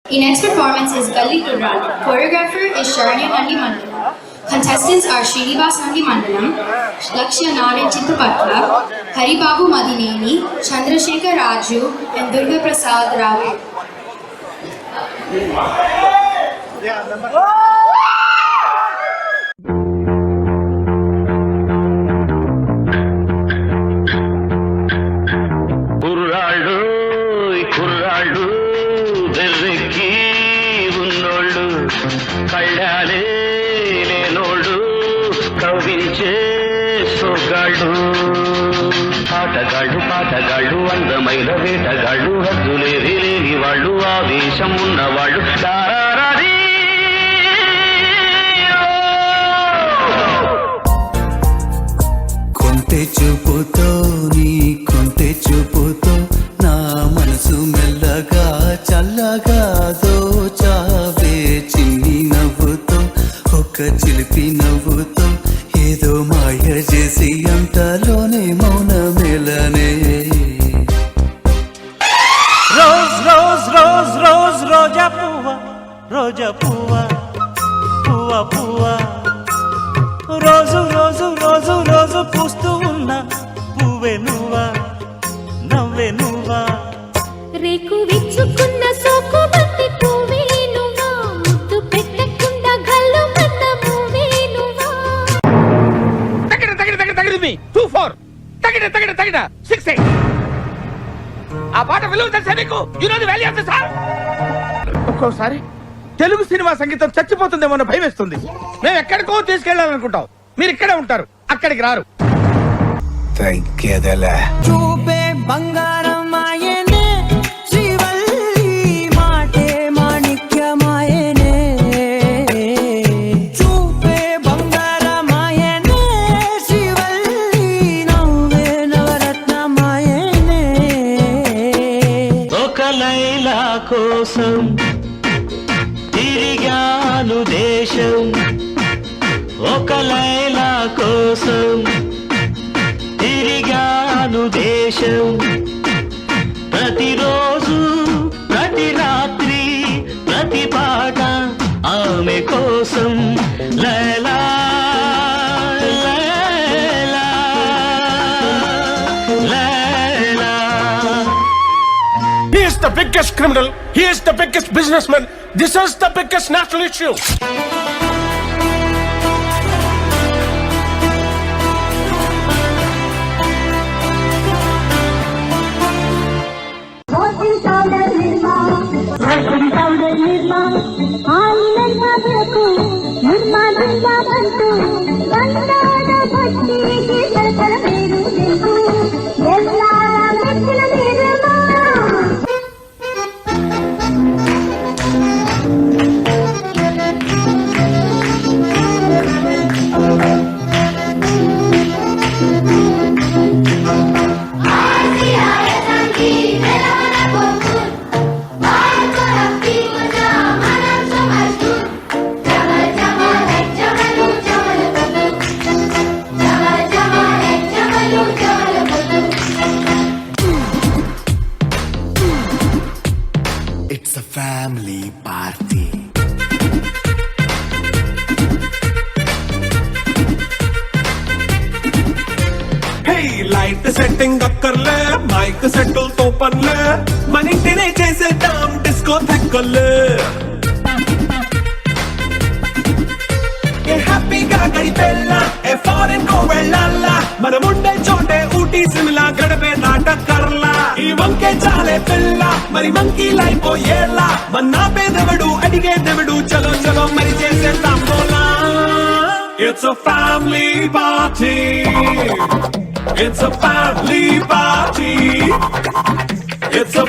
The next performance is Galli Kurrali. Choreographer is Sharanya Nandi Mandalam. Contestants are Srinivas Nandi Mandalam, Lakshya Narayan Chittapatla, Haribabu Madineni, Chandrasekhar Raju, and Durga Prasad Rao. పాటగాళ్ళు అందమైన వేటగాళ్ళు హద్దులేని వాళ్ళు ఆవేశం ఉన్నవాళ్ళు కొంటె చూపుతో నీ కొంటె చూపుతో నా మనసు మెల్లగా చల్లగా దోచావే చిన్ని నవ్వుతో ఒక్క చిలిపి నవ్వుతో ఏదో మాయ చేసి అంతలోనే మౌన మేలనే రోజ్ రోజ్ రోజ్ రోజ్ రోజా పువ్వ రోజా పువ్వ పువ్వ పువ్వ రోజు రోజు రోజు రోజు పూస్తూ ఉన్న పువ్వే నువ్వా నవ్వే నువ్వా రేకు విచ్చుకున్న సోకు బంతి పువ్వే నువ్వా ముద్దు పెట్టకుండా గల్లు మన్న పువ్వే నువ్వా తగిడి మీ 2-4 తగిడ 6-8 ఆ పాట విలువ తెలుసా నీకు? You know the value of the song. ఒక్కోసారి తెలుగు సినిమా సంగీతం చచ్చిపోతుందేమో అన్న భయం వేస్తుంది. మేము ఎక్కడికో తీసుకెళ్లాలనుకుంటాం, మీరు ఇక్కడే ఉంటారు, అక్కడికి రారు. చూపే బంగారం మాయనే శ్రీవల్లి మాటే మాణిక్యమాయనే చూపే బంగారం మాయనే శ్రీవల్లి నవ్వే నవరత్నమాయనే ఒక లైలా కోసం తిరిగాను దేశం ఒక లైలా కోసం తిరిగాను దేశం ప్రతిరోజు ప్రతి రాత్రి ప్రతి పాట ఆమె కోసం Laila Laila Laila. He is the biggest criminal. He is the biggest businessman. This is the biggest national issue. It's a family party. Hey, light setting అక్కర్లే, మైక్ సెట్టుల్ తో పనిలే, మన ఇంటినే చేసేద్దాం డిస్కో థెక్కలే. ఏ హ్యాపీగా గడిపెల్లా, ఏ ఫారెన్ కో వెళ్ళాలా, మనం ఉండే చోటే ఊటీ సిమ్లా గడపే నాటకర్లా. ఈ వంకే చాలే పిల్ల, మరి మంకీ లైఫ్ ఏళ్ళ, మన పేదవడు అడిగేదెవడు, చలో చలో మరి చేసేద్దాం పోలా. It's a family party. It's a family party. It's a